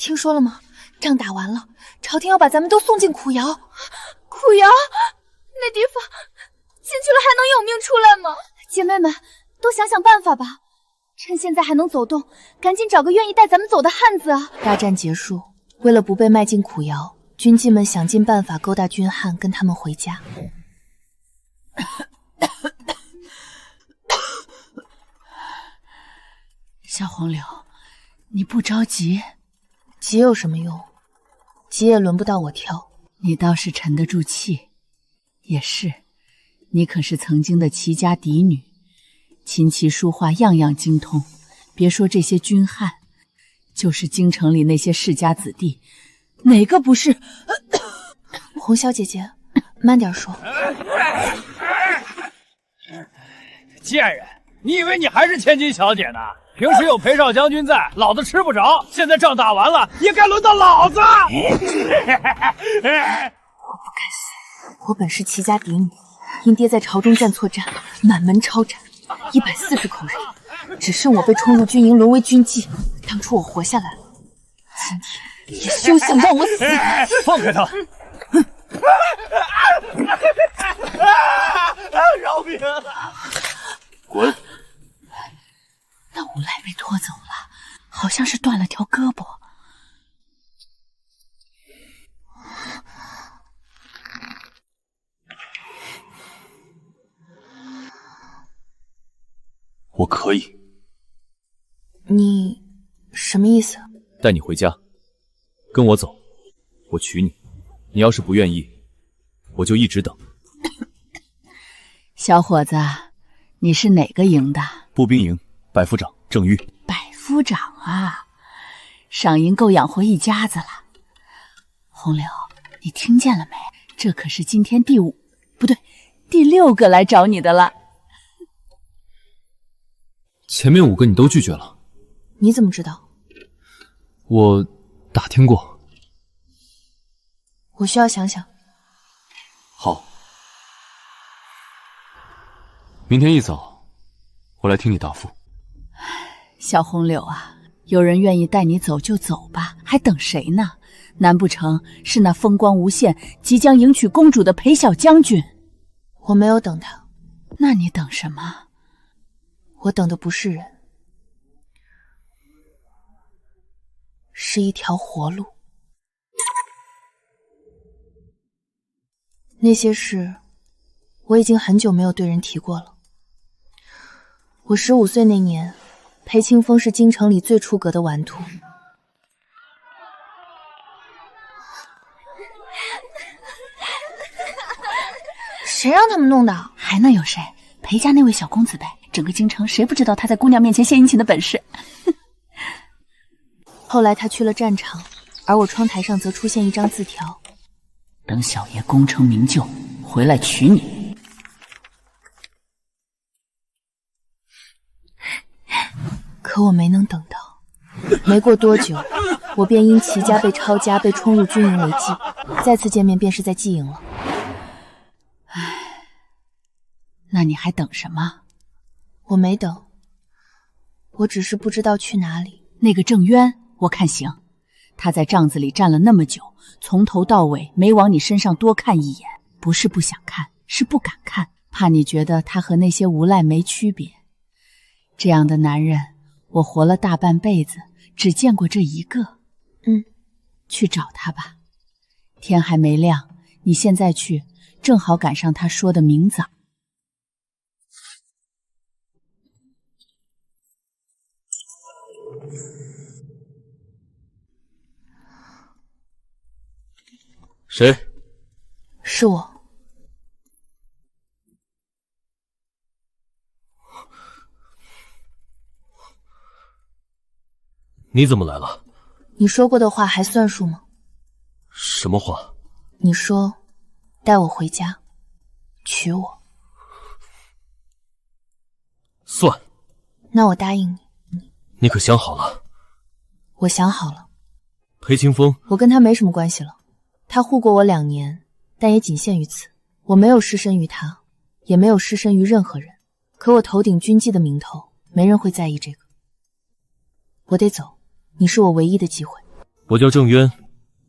听说了吗？仗打完了，朝廷要把咱们都送进苦窑。苦窑？那地方进去了还能有命出来吗？姐妹们，都想想办法吧。趁现在还能走动，赶紧找个愿意带咱们走的汉子啊！大战结束，为了不被卖进苦窑，军妓们想尽办法勾搭军汉，跟他们回家。小红柳，你不着急？急有什么用？急也轮不到我挑。你倒是沉得住气。也是，你可是曾经的齐家嫡女，琴棋书画样样精通。别说这些军汉，就是京城里那些世家子弟，哪个不是？红小姐姐，慢点说。贱人，你以为你还是千金小姐呢？平时有裴少将军在，老子吃不着。现在仗打完了，也该轮到老子。我不该死，我本是齐家嫡女，因爹在朝中站错站，满门抄斩，140口人，只剩我被冲入军营，沦为军妓。当初我活下来了，今天也休想让我死！放开他！饶命啊！滚！那无赖被拖走了，好像是断了条胳膊。我可以。你什么意思？带你回家，跟我走，我娶你。你要是不愿意，我就一直等。小伙子，你是哪个营的？步兵营百夫长郑玉。百夫长啊，赏银够养活一家子了。红柳，你听见了没？这可是今天第6个来找你的了。前面5个你都拒绝了，你怎么知道？我打听过。我需要想想。好，明天一早我来听你答复。小红柳啊，有人愿意带你走就走吧，还等谁呢？难不成是那风光无限、即将迎娶公主的裴小将军？我没有等他。那你等什么？我等的不是人，是一条活路。那些事，我已经很久没有对人提过了。我15岁那年，裴清风是京城里最出格的顽徒。谁让他们弄的？还能有谁？裴家那位小公子呗，整个京城谁不知道他在姑娘面前献殷勤的本事？后来他去了战场，而我窗台上则出现一张字条：等小爷功成名就，回来娶你。可我没能等到。没过多久，我便因齐家被抄家，被冲入军营为妓。再次见面便是在妓营了。唉，那你还等什么？我没等，我只是不知道去哪里。那个郑渊，我看行。他在帐子里站了那么久，从头到尾没往你身上多看一眼，不是不想看，是不敢看，怕你觉得他和那些无赖没区别。这样的男人，我活了大半辈子，只见过这一个。去找他吧。天还没亮，你现在去，正好赶上他说的明早。谁？是我。你怎么来了？你说过的话还算数吗？什么话？你说带我回家，娶我。算。那我答应你。你可想好了？我想好了。裴清风，我跟他没什么关系了。他护过我2年，但也仅限于此。我没有失身于他，也没有失身于任何人。可我头顶军妓的名头，没人会在意这个。我得走，你是我唯一的机会。我叫郑渊，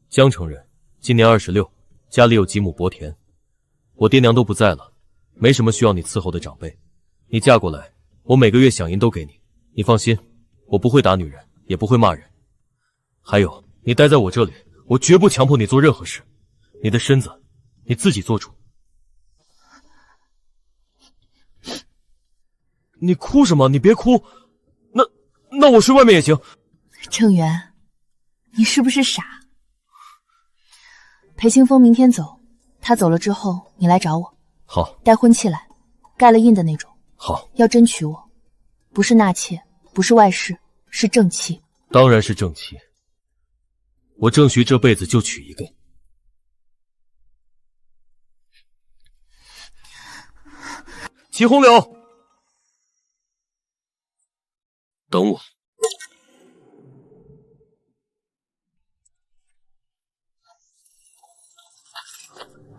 江城人，今年26，家里有几亩薄田。我爹娘都不在了，没什么需要你伺候的长辈。你嫁过来，我每个月饷银都给你。你放心，我不会打女人，也不会骂人。还有，你待在我这里，我绝不强迫你做任何事。你的身子，你自己做主。你哭什么？你别哭。那我睡外面也行。郑源，你是不是傻？裴清风明天走，他走了之后，你来找我。好，带婚契来，盖了印的那种。好，要争取我，不是纳妾，不是外室，是正妻。当然是正妻。我郑徐这辈子就娶一个。齐红柳，等我。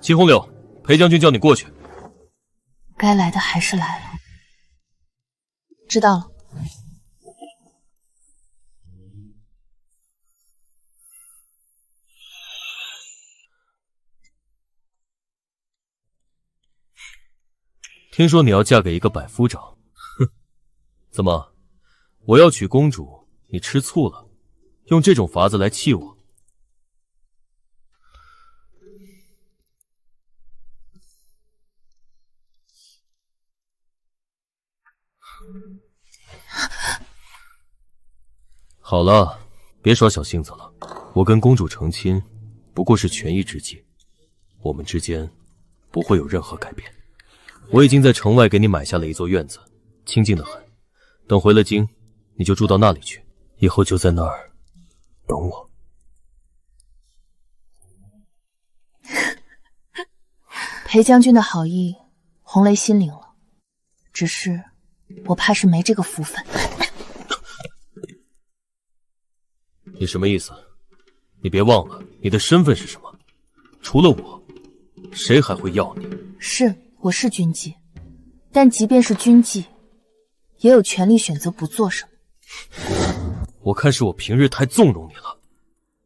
齐红柳，裴将军叫你过去。该来的还是来了。知道了。听说你要嫁给一个百夫长，哼，怎么？我要娶公主，你吃醋了？用这种法子来气我？好了，别耍小性子了。我跟公主成亲，不过是权宜之计，我们之间不会有任何改变。我已经在城外给你买下了一座院子，清静得很。等回了京，你就住到那里去，以后就在那儿等我。裴将军的好意，红雷心领了，只是我怕是没这个福分。你什么意思？你别忘了你的身份是什么？除了我，谁还会要你？是，我是军妓，但即便是军妓，也有权利选择不做什么。我看是我平日太纵容你了，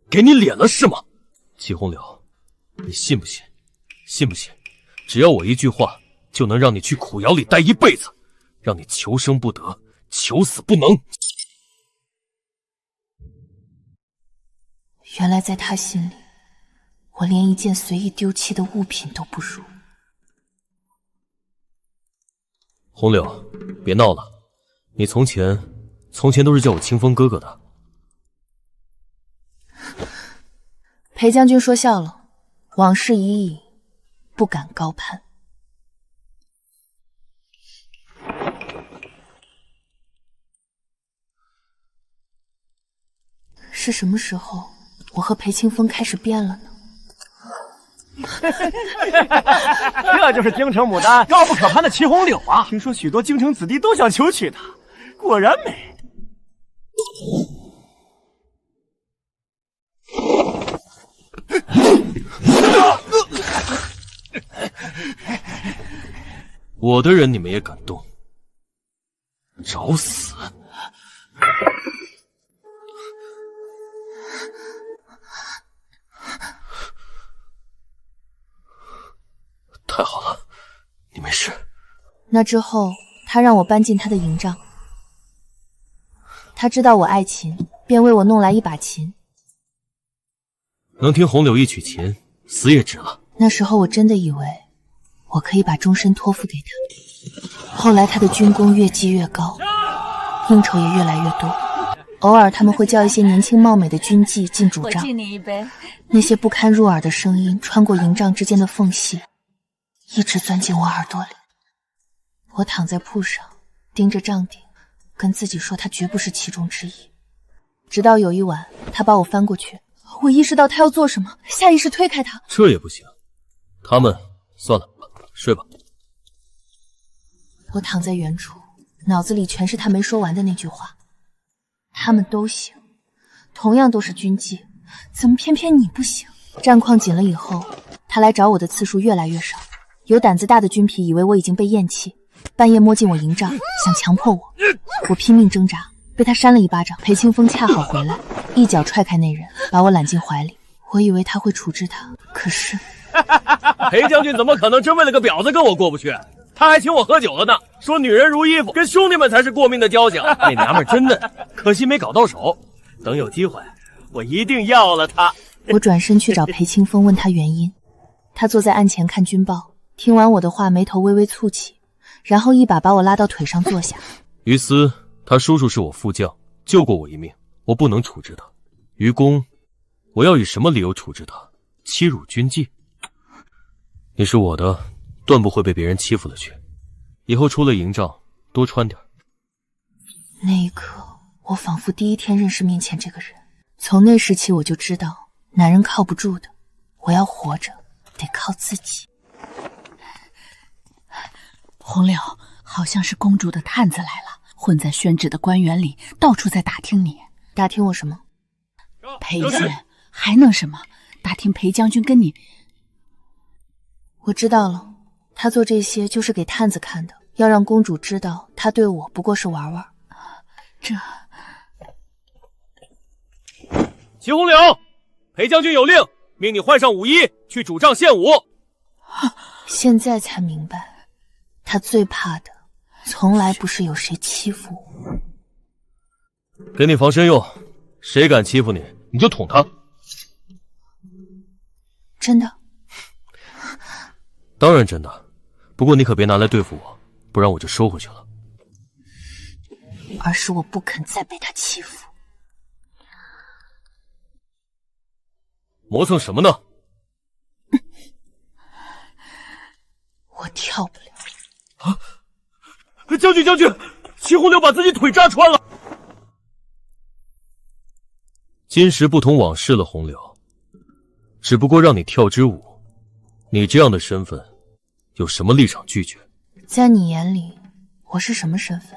给你脸了是吗？齐红柳，你信不信？信不信？只要我一句话，就能让你去苦窑里待一辈子，让你求生不得，求死不能。原来在他心里，我连一件随意丢弃的物品都不如。红柳，别闹了，你从前都是叫我清风哥哥的。裴将军说笑了，往事已矣，不敢高攀。是什么时候我和裴清风开始变了呢？这就是京城牡丹，高不可攀的齐红柳啊！听说许多京城子弟都想求娶她，果然美。我的人你们也敢动？找死！太好了，你没事。那之后，他让我搬进他的营帐。他知道我爱琴，便为我弄来一把琴。能听红柳一曲琴，死也值了。那时候我真的以为我可以把终身托付给他。后来他的军功越积越高，应酬也越来越多。偶尔他们会叫一些年轻貌美的军妓进主帐，我敬你一杯。那些不堪入耳的声音穿过营帐之间的缝隙，一直钻进我耳朵里。我躺在铺上，盯着帐顶，跟自己说他绝不是其中之一。直到有一晚，他把我翻过去，我意识到他要做什么，下意识推开他。这也不行，他们算了，睡吧。我躺在原处，脑子里全是他没说完的那句话。他们都行，同样都是军妓，怎么偏偏你不行？战况紧了以后，他来找我的次数越来越少。有胆子大的军痞以为我已经被厌弃，半夜摸进我营帐，想强迫我。我拼命挣扎，被他扇了一巴掌。裴清风恰好回来，一脚踹开那人，把我揽进怀里。我以为他会处置他，可是裴将军怎么可能真为了个婊子跟我过不去？他还请我喝酒了呢，说女人如衣服，跟兄弟们才是过命的交情。那娘们真嫩，可惜没搞到手。等有机会，我一定要了她。我转身去找裴清风，问他原因。他坐在案前看军报，听完我的话，眉头微微蹙起，然后一把把我拉到腿上坐下。于私，他叔叔是我副将，救过我一命，我不能处置他。于公，我要以什么理由处置他？欺辱军纪？你是我的，断不会被别人欺负了去。以后出了营帐，多穿点。那一刻，我仿佛第一天认识面前这个人。从那时起，我就知道，男人靠不住的，我要活着，得靠自己。红柳，好像是公主的探子来了，混在宣旨的官员里，到处在打听你。打听我什么？裴姐，还能什么？打听裴将军跟你……我知道了，他做这些就是给探子看的，要让公主知道他对我不过是玩玩。这……齐红柳，裴将军有令，命你换上武衣，去主帐献武。现在才明白，他最怕的从来不是有谁欺负我。给你防身用，谁敢欺负你，你就捅他。真的？当然真的，不过你可别拿来对付我，不然我就收回去了。而是我不肯再被他欺负。磨蹭什么呢？我跳不了。啊！将军，将军，齐红柳把自己腿扎穿了。今时不同往事了，红柳。只不过让你跳支舞，你这样的身份，有什么立场拒绝？在你眼里，我是什么身份？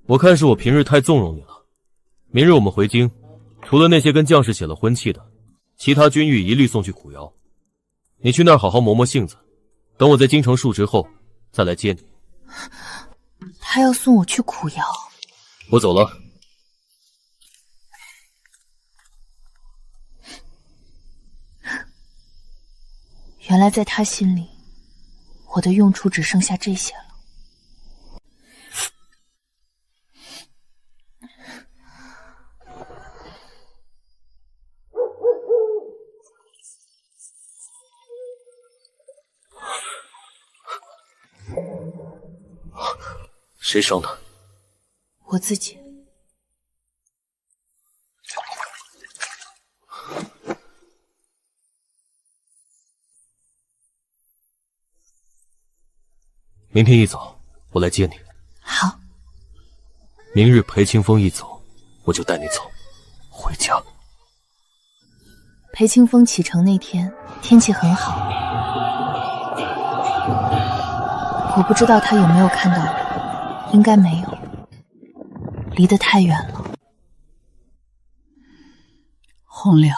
我看是我平日太纵容你了。明日我们回京，除了那些跟将士写了婚契的，其他军役一律送去苦窑。你去那儿好好磨磨性子，等我在京城述职后再来接你。他要送我去苦窑？我走了。原来在他心里，我的用处只剩下这些了。谁伤他？我自己。明天一早我来接你。好。明日裴清风一走，我就带你走，回家。裴清风启程那天天气很好，我不知道他有没有看到我，应该没有，离得太远了。红柳，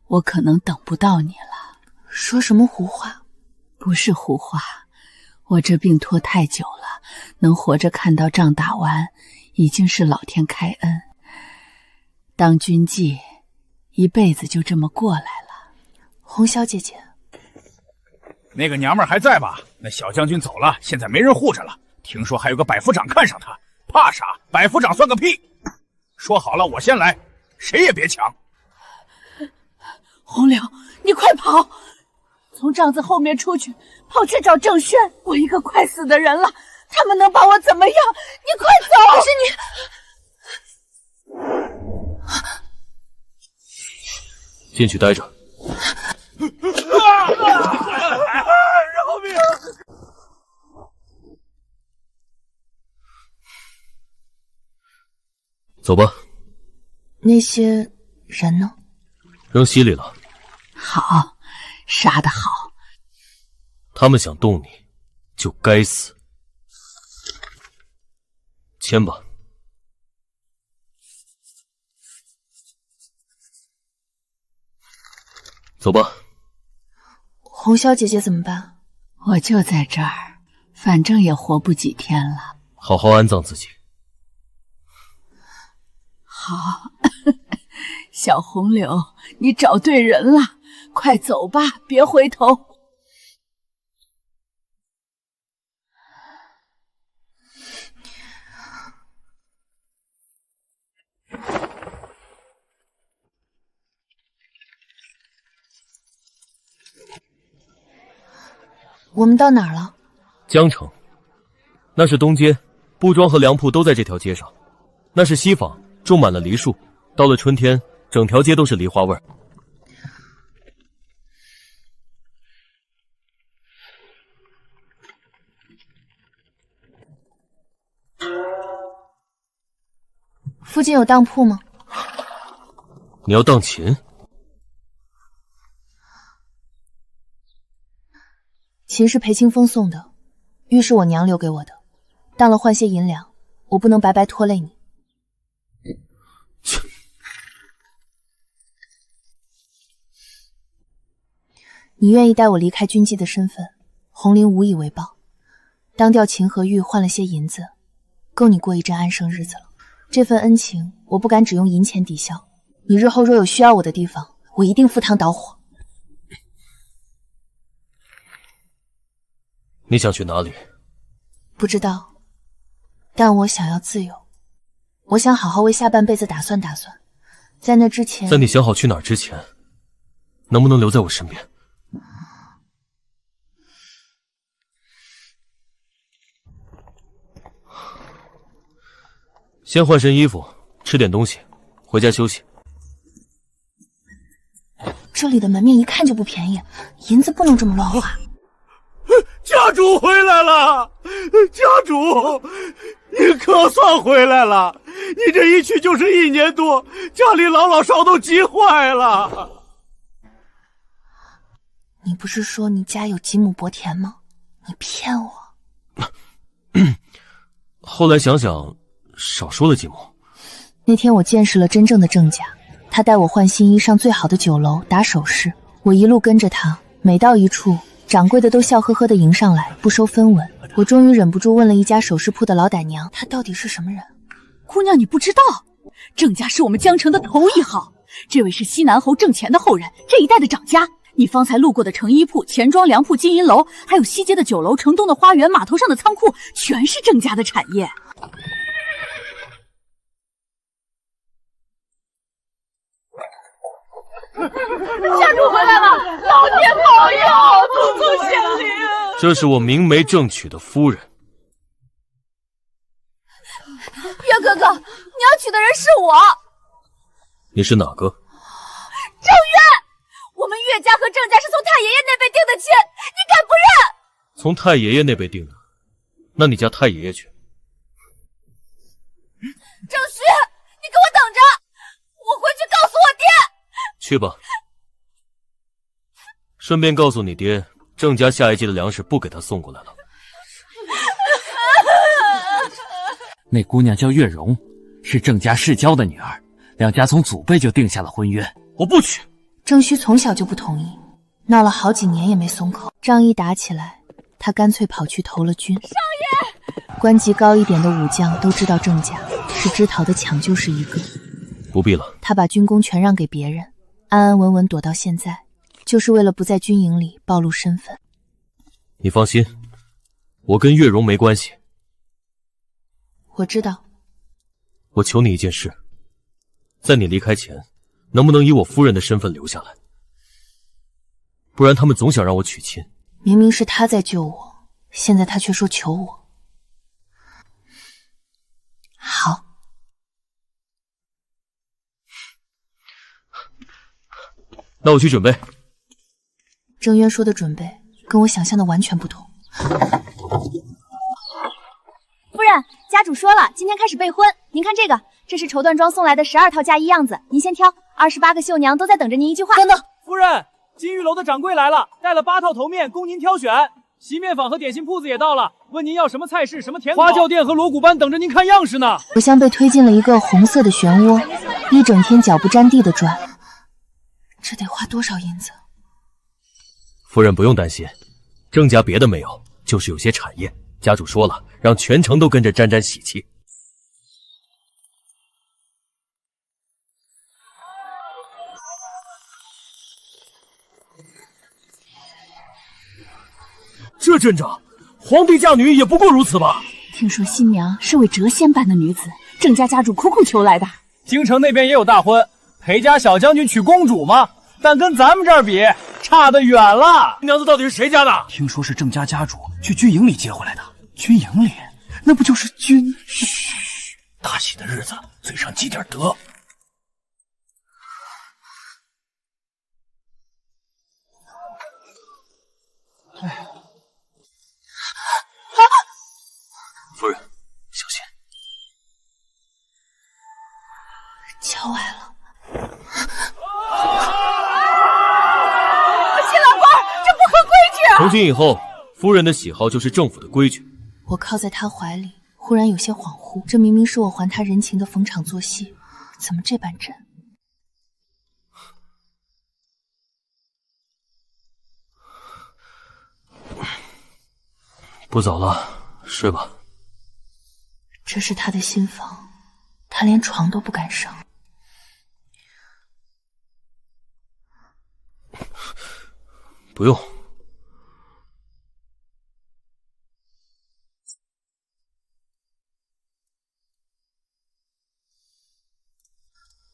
我可能等不到你了。说什么胡话？不是胡话，我这病拖太久了，能活着看到仗打完，已经是老天开恩。当军妓，一辈子就这么过来了。红小姐姐，那个娘们儿还在吧？那小将军走了，现在没人护着了。听说还有个百夫长看上他，怕啥？百夫长算个屁！说好了，我先来，谁也别抢。红柳，你快跑！从帐子后面出去，跑去找郑轩。我一个快死的人了，他们能把我怎么样？你快走！可是你进去待着。饶命！走吧。那些人呢？扔溪里了。好，杀得好。他们想动你，就该死。签吧。走吧。红小姐姐怎么办？我就在这儿，反正也活不几天了。好好安葬自己。好。小红柳，你找对人了，快走吧，别回头。我们到哪儿了？江城，那是东街，布庄和粮铺都在这条街上。那是西坊，种满了梨树，到了春天，整条街都是梨花味儿。附近有当铺吗？你要当琴？琴是裴清风送的，玉是我娘留给我的，当了换些银两，我不能白白拖累你。你愿意带我离开军妓的身份，红绫无以为报，当掉琴和玉换了些银子，够你过一阵安生日子了。这份恩情，我不敢只用银钱抵消。你日后若有需要我的地方，我一定赴汤蹈火。你想去哪里？不知道，但我想要自由。我想好好为下半辈子打算打算，在那之前，在你想好去哪儿之前，能不能留在我身边？先换身衣服，吃点东西，回家休息。这里的门面一看就不便宜，银子不能这么乱花。家主回来了，家主，你可算回来了！你这一去就是1年多，家里老老少都急坏了。你不是说你家有几亩薄田吗？你骗我！后来想想，少说了几亩。那天我见识了真正的郑家，他带我换新衣，上最好的酒楼打首饰，我一路跟着他，每到一处，掌柜的都笑呵呵地迎上来，不收分文。我终于忍不住问了一家首饰铺的老板娘，她到底是什么人？姑娘，你不知道，郑家是我们江城的头一号，这位是西南侯郑乾的后人，这一代的掌家。你方才路过的成衣铺、钱庄、粮铺、金银楼，还有西街的酒楼、城东的花园、码头上的仓库，全是郑家的产业。家主回来了，老天保佑，祖宗显灵。这是我明媒正娶的夫人。岳哥哥，你要娶的人是我。你是哪个？郑渊，我们岳家和郑家是从太爷爷那辈定的亲，你敢不认？从太爷爷那辈定的，那你家太爷爷去。郑旭，你给我等着，我回去告诉我爹。去吧，顺便告诉你爹，郑家下一季的粮食不给他送过来了。那姑娘叫月容，是郑家世交的女儿，两家从祖辈就定下了婚约。我不娶。郑须从小就不同意，闹了好几年也没松口。仗一打起来，他干脆跑去投了军。少爷，官级高一点的武将都知道郑家是知讨的抢救是一个。不必了，他把军功全让给别人，安安稳稳躲到现在，就是为了不在军营里暴露身份。你放心，我跟月容没关系。我知道。我求你一件事，在你离开前，能不能以我夫人的身份留下来？不然他们总想让我娶亲。明明是他在救我，现在他却说求我。好。那我去准备。郑渊说的准备跟我想象的完全不同。夫人，家主说了，今天开始备婚。您看这个，这是绸缎庄送来的12套嫁衣样子，您先挑。28个绣娘都在等着您一句话。等等，夫人，金玉楼的掌柜来了，带了8套头面供您挑选。席面坊和点心铺子也到了，问您要什么菜式，什么甜口。花轿店和锣鼓班等着您看样式呢。我像被推进了一个红色的漩涡，一整天脚不沾地的转。这得花多少银子？夫人不用担心，郑家别的没有，就是有些产业。家主说了，让全城都跟着沾沾喜气。这阵仗，皇帝嫁女也不过如此吧？听说新娘是位谪仙般的女子，郑家家主苦苦求来的。京城那边也有大婚，裴家小将军娶公主嘛，但跟咱们这儿比，差得远了。娘子到底是谁家的？听说是郑家家主去军营里接回来的。军营里，那不就是军？嘘，大喜的日子，嘴上积点德。夫人，小心！敲歪了。新郎官，这不合规矩啊！从今以后，夫人的喜好就是政府的规矩。我靠在他怀里，忽然有些恍惚，这明明是我还他人情的逢场作戏，怎么这般真？不早了，睡吧。这是他的新房，他连床都不敢上。不用。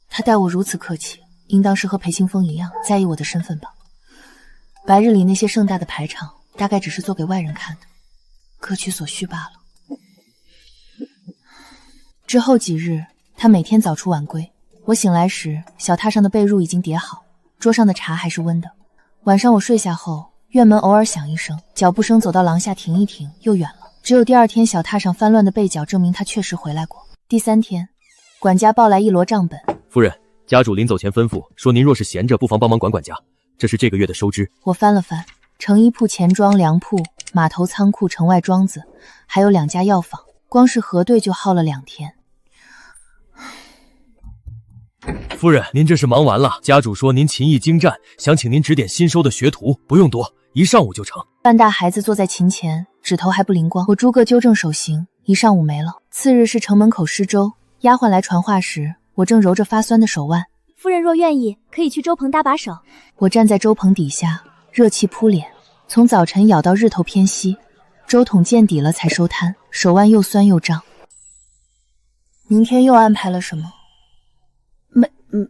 他待我如此客气，应当是和裴清风一样在意我的身份吧。白日里那些盛大的排场，大概只是做给外人看的，各取所需罢了。之后几日，他每天早出晚归。我醒来时，小榻上的被褥已经叠好，桌上的茶还是温的。晚上我睡下后，院门偶尔响一声，脚步声走到廊下停一停，又远了。只有第二天小榻上翻乱的被角证明他确实回来过。第三天，管家抱来一摞账本。夫人，家主临走前吩咐说，您若是闲着，不妨帮忙管管家。这是这个月的收支。我翻了翻，成衣铺、钱庄、粮铺、码头仓库、城外庄子，还有2家药房，光是核对就耗了2天。夫人，您这是忙完了。家主说您琴艺精湛，想请您指点新收的学徒，不用多，1上午就成。半大孩子坐在琴前，指头还不灵光，我逐个纠正手型，1上午没了。次日是城门口施粥，丫鬟来传话时，我正揉着发酸的手腕。夫人若愿意，可以去粥棚搭把手。我站在粥棚底下，热气扑脸，从早晨舀到日头偏西，粥桶见底了才收摊，手腕又酸又胀。明天又安排了什么？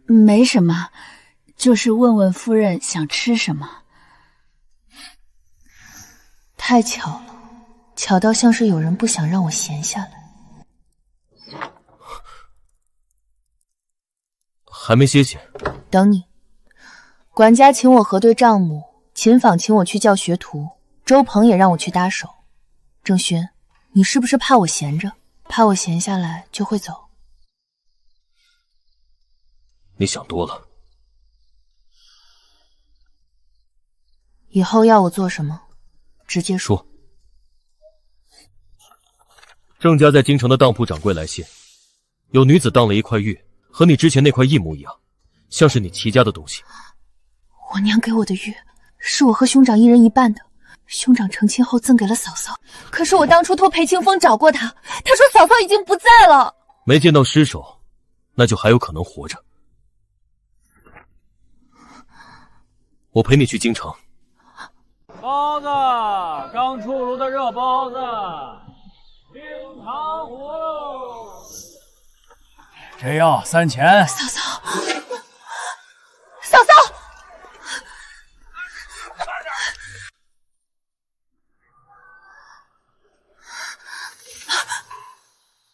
没什么，就是问问夫人想吃什么。太巧了，巧到像是有人不想让我闲下来。还没歇息？等你。管家请我核对账目，琴坊请我去叫学徒，周鹏也让我去搭手。郑勋，你是不是怕我闲着？怕我闲下来就会走？你想多了。以后要我做什么，直接说。郑家在京城的当铺掌柜来信，有女子当了一块玉，和你之前那块一模一样，像是你齐家的东西。我娘给我的玉，是我和兄长1人1半的。兄长成亲后赠给了嫂嫂，可是我当初托裴清风找过他，他说嫂嫂已经不在了。没见到尸首，那就还有可能活着。我陪你去京城。包子，刚出炉的热包子，冰糖葫芦。这药3钱。嫂嫂，嫂嫂。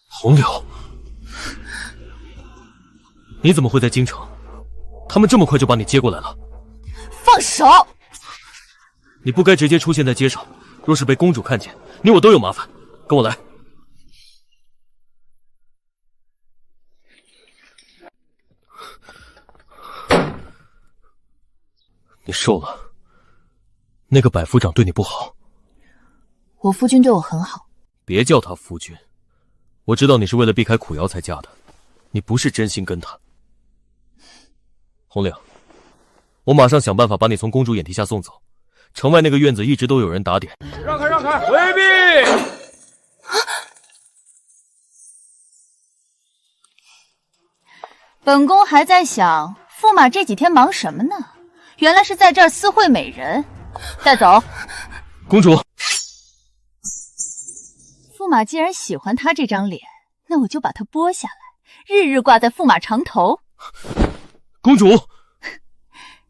红柳，你怎么会在京城？他们这么快就把你接过来了？放手！你不该直接出现在街上，若是被公主看见，你我都有麻烦。跟我来。你瘦了，那个百夫长对你不好。我夫君对我很好。别叫他夫君，我知道你是为了避开苦瑶才嫁的，你不是真心跟他。红岭，我马上想办法把你从公主眼皮下送走。城外那个院子一直都有人打点。让开让开，回避！本宫还在想，驸马这几天忙什么呢？原来是在这儿私会美人。带走。公主。马既然喜欢他这张脸，那我就把他剥下来，日日挂在驸马床头。公主，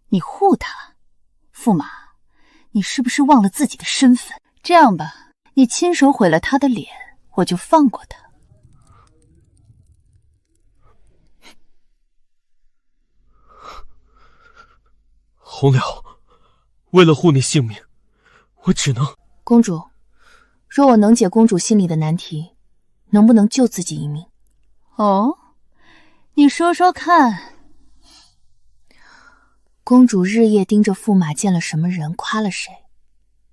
你护他，驸马，你是不是忘了自己的身份？这样吧，你亲手毁了他的脸，我就放过他。红柳，为了护你性命，我只能……公主，若我能解公主心里的难题，能不能救自己一命？哦，你说说看。公主日夜盯着驸马见了什么人，夸了谁，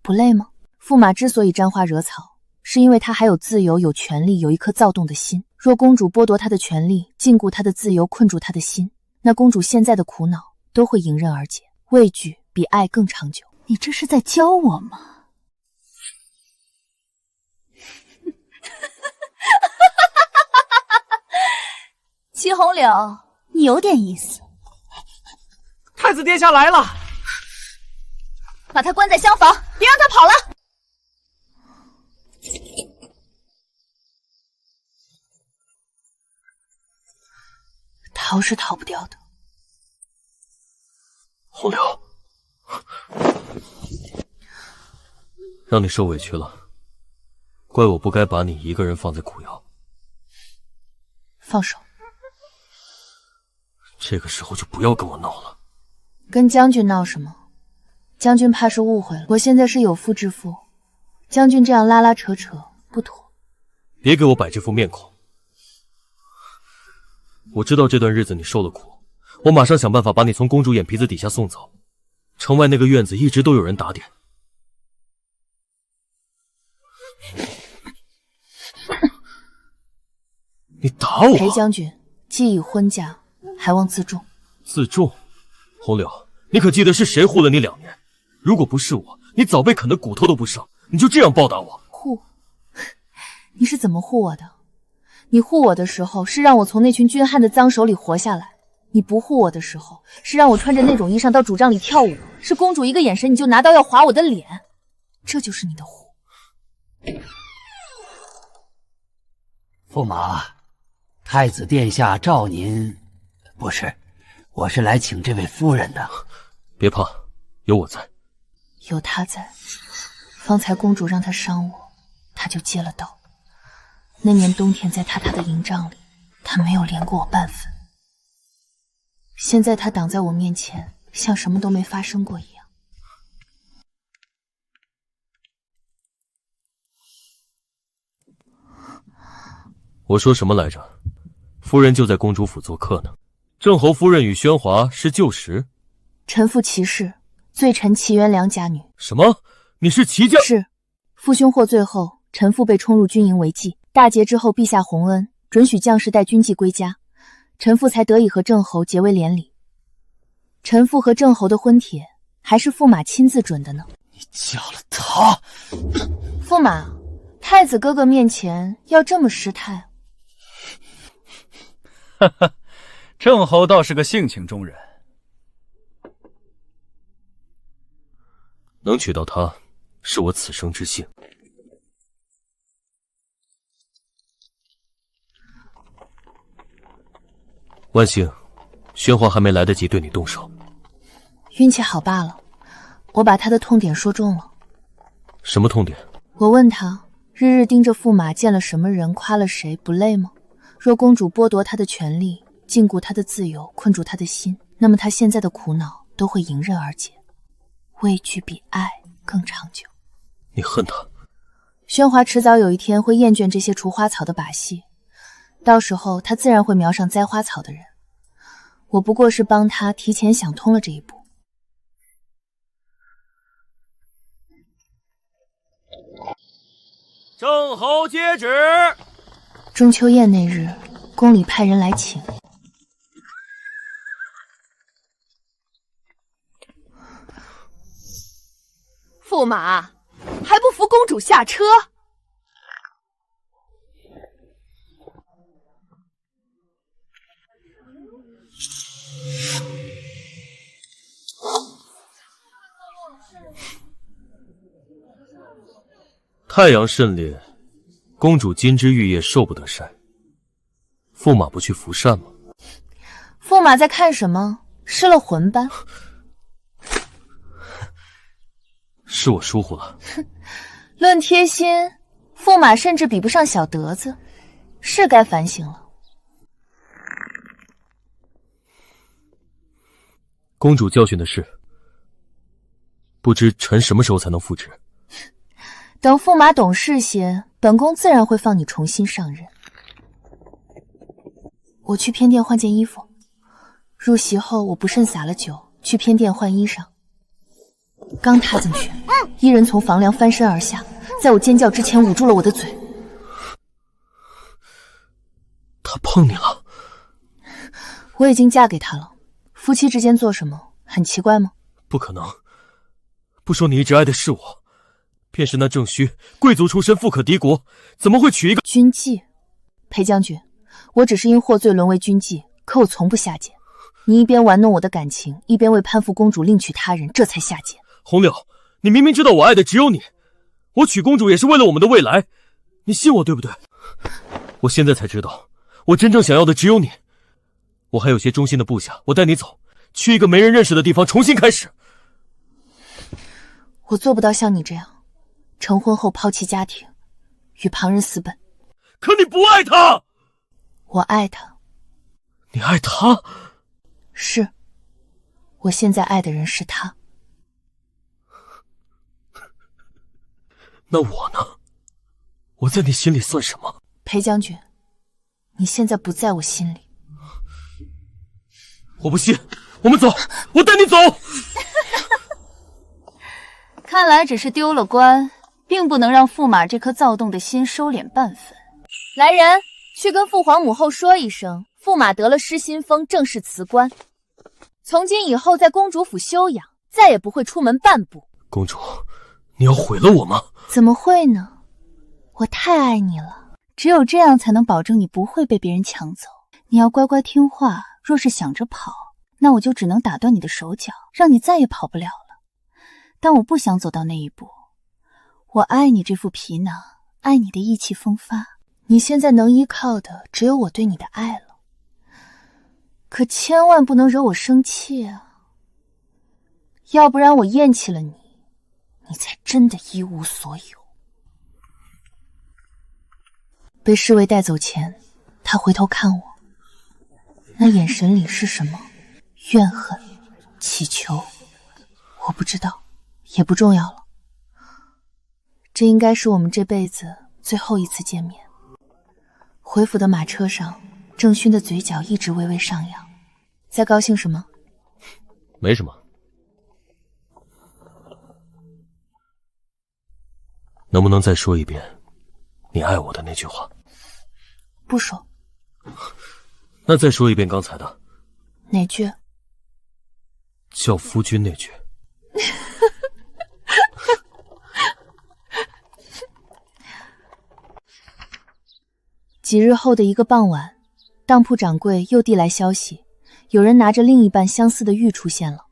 不累吗？驸马之所以沾花惹草，是因为他还有自由、有权利、有一颗躁动的心。若公主剥夺他的权利，禁锢他的自由，困住他的心，那公主现在的苦恼都会迎刃而解。畏惧比爱更长久。你这是在教我吗？祁红柳，你有点意思。太子殿下来了，把他关在厢房，别让他跑了。逃是逃不掉的。红柳，让你受委屈了，怪我不该把你一个人放在苦窑。放手。这个时候就不要跟我闹了。跟将军闹什么？将军怕是误会了，我现在是有妇之夫，将军这样拉拉扯扯不妥。别给我摆这副面孔。我知道这段日子你受了苦，我马上想办法把你从公主眼皮子底下送走。城外那个院子一直都有人打点。你打我！裴将军既已婚嫁，还望自重。自重？红柳，你可记得是谁护了你2年？如果不是我，你早被啃得骨头都不剩。你就这样报答我？护？你是怎么护我的？你护我的时候是让我从那群军汉的脏手里活下来，你不护我的时候是让我穿着那种衣裳到主帐里跳舞，是公主一个眼神你就拿刀要划我的脸，这就是你的护。驸马，太子殿下召您，不是，我是来请这位夫人的。别怕，有我在。有他在，方才公主让他伤我，他就接了刀。那年冬天在太太的营帐里，他没有连过我半分。现在他挡在我面前，像什么都没发生过一样。我说什么来着？夫人就在公主府做客呢。郑侯夫人与宣华是旧识。臣妇齐氏，罪臣齐元良家女。什么？你是齐家？是。父兄获罪后，臣妇被冲入军营为妓。大捷之后，陛下洪恩，准许将士带军妓归家，臣妇才得以和郑侯结为连理。臣妇和郑侯的婚帖还是驸马亲自准的呢。你嫁了他？驸马，太子哥哥面前要这么失态？哈哈，郑侯倒是个性情中人。能娶到她，是我此生之幸。万幸，宣华还没来得及对你动手。运气好罢了，我把他的痛点说中了。什么痛点？我问他，日日盯着驸马见了什么人，夸了谁，不累吗？若公主剥夺他的权利，禁锢他的自由，困住他的心，那么他现在的苦恼都会迎刃而解。畏惧比爱更长久。你恨他？宣华迟早有一天会厌倦这些除花草的把戏，到时候他自然会瞄上栽花草的人。我不过是帮他提前想通了这一步。郑侯接旨。中秋宴那日，宫里派人来请。驸马，还不扶公主下车？太阳甚烈，公主金枝玉叶受不得晒，驸马不去扶扇吗？驸马在看什么？失了魂般。是我疏忽了。论贴心，驸马甚至比不上小德子，是该反省了。公主教训的是，不知臣什么时候才能复职？等驸马懂事些，本宫自然会放你重新上任。我去偏殿换件衣服。入席后，我不慎洒了酒，去偏殿换衣裳。刚踏进去，一人从房梁翻身而下，在我尖叫之前捂住了我的嘴。他碰你了？我已经嫁给他了，夫妻之间做什么很奇怪吗？不可能。不说你一直爱的是我，便是那郑须，贵族出身，富可敌国，怎么会娶一个军妓？裴将军，我只是因获罪沦为军妓，可我从不下贱。你一边玩弄我的感情，一边为攀附公主另娶他人，这才下贱。红柳，你明明知道我爱的只有你，我娶公主也是为了我们的未来，你信我对不对？我现在才知道，我真正想要的只有你。我还有些忠心的部下，我带你走，去一个没人认识的地方重新开始。我做不到像你这样，成婚后抛弃家庭，与旁人私奔。可你不爱他。我爱他。你爱他？是，我现在爱的人是他。那我呢？我在你心里算什么？裴将军，你现在不在我心里。我不信，我们走，我带你走。看来只是丢了官，并不能让驸马这颗躁动的心收敛半分。来人，去跟父皇母后说一声，驸马得了失心疯，正式辞官。从今以后在公主府休养，再也不会出门半步。公主，你要毁了我吗？怎么会呢？我太爱你了，只有这样才能保证你不会被别人抢走。你要乖乖听话，若是想着跑，那我就只能打断你的手脚，让你再也跑不了了。但我不想走到那一步。我爱你这副皮囊，爱你的意气风发。你现在能依靠的只有我对你的爱了。可千万不能惹我生气啊，要不然我厌弃了你，你才真的一无所有。被侍卫带走前，他回头看我，那眼神里是什么？怨恨、乞求，我不知道，也不重要了。这应该是我们这辈子最后一次见面。回府的马车上，郑勋的嘴角一直微微上扬，在高兴什么？没什么。能不能再说一遍你爱我的那句话？不说。那再说一遍刚才的。哪句？叫夫君那句。几日后的一个傍晚，当铺掌柜又递来消息，有人拿着另一半相似的玉出现了。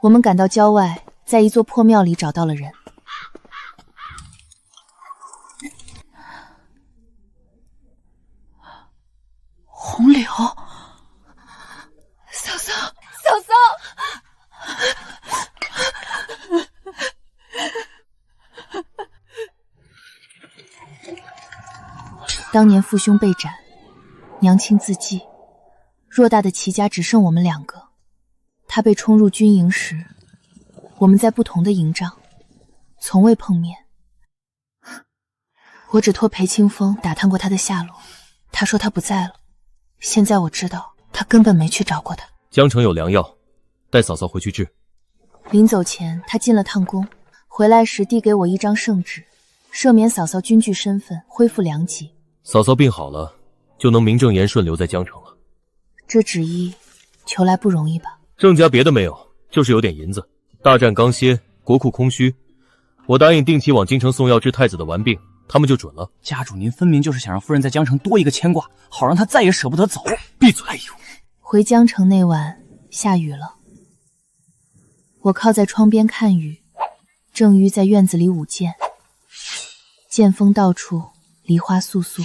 我们赶到郊外，在一座破庙里找到了人。红柳，嫂嫂，嫂嫂。当年父兄被斩，娘亲自尽，偌大的齐家只剩我们两个。他被冲入军营时，我们在不同的营帐，从未碰面。我只托裴清风打探过他的下落，他说他不在了。现在我知道，他根本没去找过他。江城有良药，带嫂嫂回去治。临走前，他进了趟宫，回来时递给我一张圣旨，赦免嫂嫂军具身份，恢复良籍。嫂嫂病好了，就能名正言顺留在江城了。这旨意求来不容易吧？郑家别的没有，就是有点银子。大战刚歇，国库空虚，我答应定期往京城送药治太子的顽病，他们就准了。家主，您分明就是想让夫人在江城多一个牵挂，好让她再也舍不得走。闭嘴！哎呦，回江城那晚下雨了，我靠在窗边看雨，郑瑜在院子里舞剑，剑锋到处梨花素素。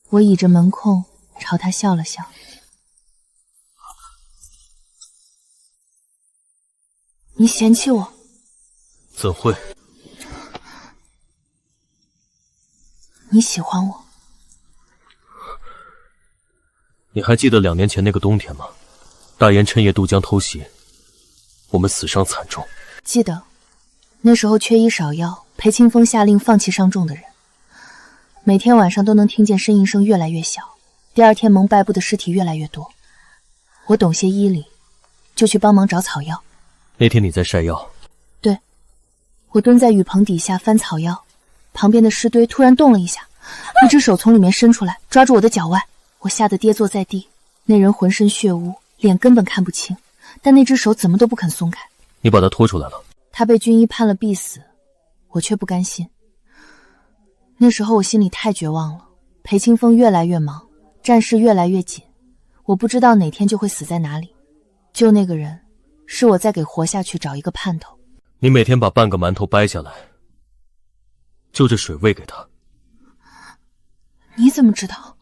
我倚着门空，朝他笑了笑。你嫌弃我？怎会？你喜欢我？你还记得2年前那个冬天吗？大岩趁夜渡江偷袭，我们死伤惨重。记得，那时候缺医少药，裴清风下令放弃伤重的人。每天晚上都能听见呻吟声越来越小，第二天蒙白布的尸体越来越多。我懂些医理，就去帮忙找草药。那天你在晒药？对，我蹲在雨棚底下翻草药，旁边的尸堆突然动了一下，一只手从里面伸出来，抓住我的脚外，我吓得跌坐在地。那人浑身血污，脸根本看不清，但那只手怎么都不肯松开。你把他拖出来了？他被军医判了必死，我却不甘心。那时候我心里太绝望了，裴清风越来越忙，战事越来越紧，我不知道哪天就会死在哪里。救那个人，是我在给活下去找一个盼头。你每天把半个馒头掰下来，就着水喂给他。你怎么知道？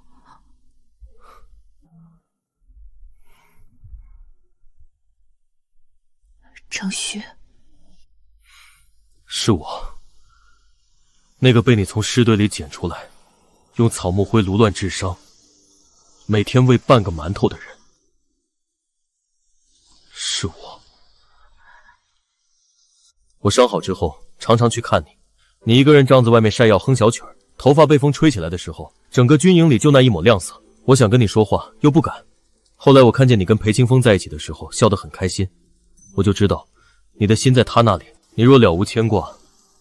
郑旭，是我，那个被你从尸堆里捡出来，用草木灰炉乱治伤，每天喂半个馒头的人，是我。我伤好之后，常常去看你。你一个人帐子外面晒药哼小曲儿，头发被风吹起来的时候，整个军营里就那一抹亮色。我想跟你说话，又不敢。后来我看见你跟裴清风在一起的时候，笑得很开心，我就知道你的心在他那里。你若了无牵挂，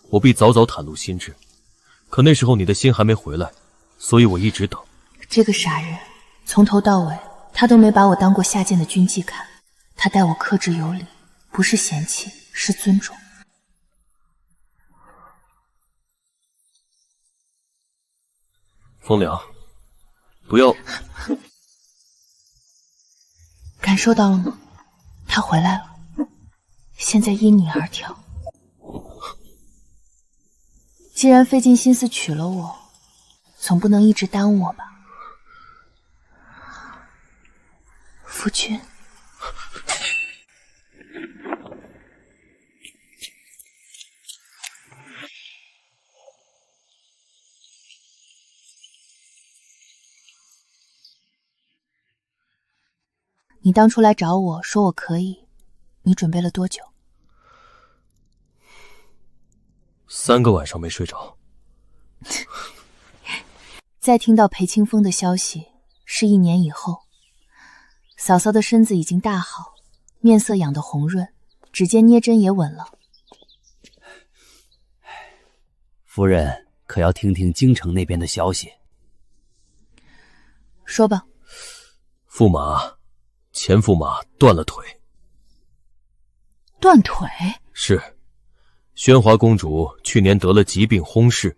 我必早早袒露心志。可那时候你的心还没回来，所以我一直等。这个傻人，从头到尾，他都没把我当过下贱的军妓看。他待我克制有礼，不是嫌弃，是尊重。风凉，不要。感受到了吗？他回来了，现在因你而跳。既然费尽心思娶了我，总不能一直耽误我吧？夫君。你当初来找我说我可以，你准备了多久？3个晚上没睡着。再听到裴清风的消息是1年以后，嫂嫂的身子已经大好，面色养得红润，指尖捏针也稳了。夫人可要听听京城那边的消息？说吧。驸马，前驸马断了腿。断腿？是，宣华公主去年得了疾病薨逝，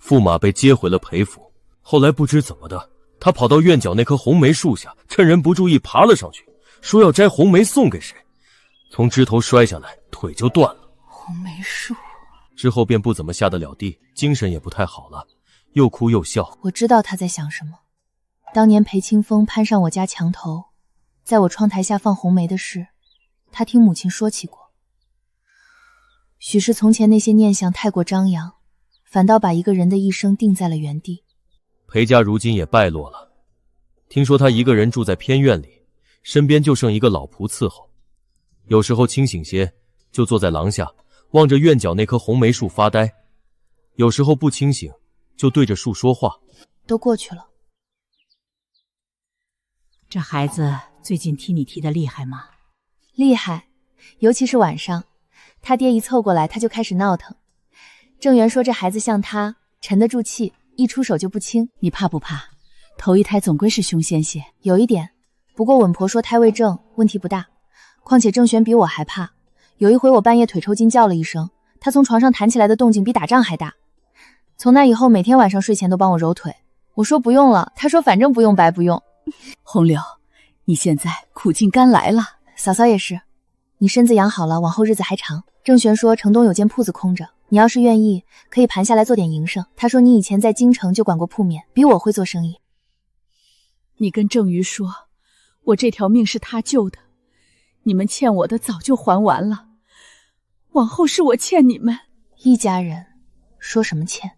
驸马被接回了裴府。后来不知怎么的，他跑到院角那棵红梅树下，趁人不注意爬了上去，说要摘红梅送给谁，从枝头摔下来，腿就断了。红梅树之后便不怎么下得了地，精神也不太好了，又哭又笑。我知道他在想什么。当年裴清风攀上我家墙头，在我窗台下放红梅的事，他听母亲说起过。许是从前那些念想太过张扬，反倒把一个人的一生定在了原地。裴家如今也败落了，听说他一个人住在偏院里，身边就剩一个老仆伺候。有时候清醒些，就坐在廊下，望着院角那棵红梅树发呆；有时候不清醒，就对着树说话。都过去了。这孩子最近踢你踢得厉害吗？厉害，尤其是晚上，他爹一凑过来，他就开始闹腾。郑源说这孩子像他，沉得住气，一出手就不轻。你怕不怕？头一胎总归是凶先些。有一点，不过稳婆说胎位正，问题不大。况且郑玄比我还怕，有一回我半夜腿抽筋叫了一声，他从床上弹起来的动静比打仗还大。从那以后，每天晚上睡前都帮我揉腿。我说不用了，他说反正不用白不用。红柳，你现在苦尽甘来了。嫂嫂也是，你身子养好了，往后日子还长。郑玄说城东有间铺子空着，你要是愿意，可以盘下来做点营生。他说你以前在京城就管过铺面，比我会做生意。你跟郑瑜说，我这条命是他救的，你们欠我的早就还完了，往后是我欠你们。一家人说什么欠？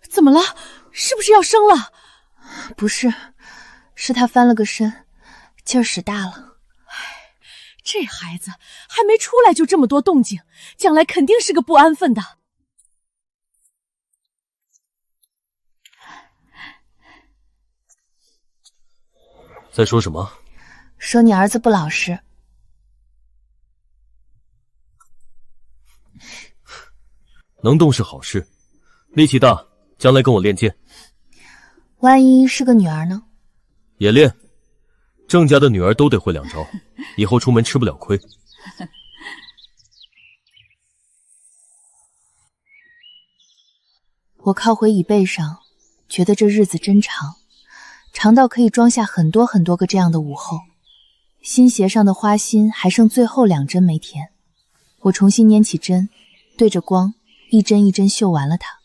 怎么了？是不是要生了？不是，是他翻了个身，劲儿使大了。这孩子还没出来就这么多动静，将来肯定是个不安分的。在说什么？说你儿子不老实。能动是好事，力气大，将来跟我练剑。万一是个女儿呢？也练。郑家的女儿都得会2招，以后出门吃不了亏。我靠回椅背上，觉得这日子真长，长到可以装下很多很多个这样的午后。新鞋上的花心还剩最后2针没填，我重新拈起针，对着光一针一针绣完了它。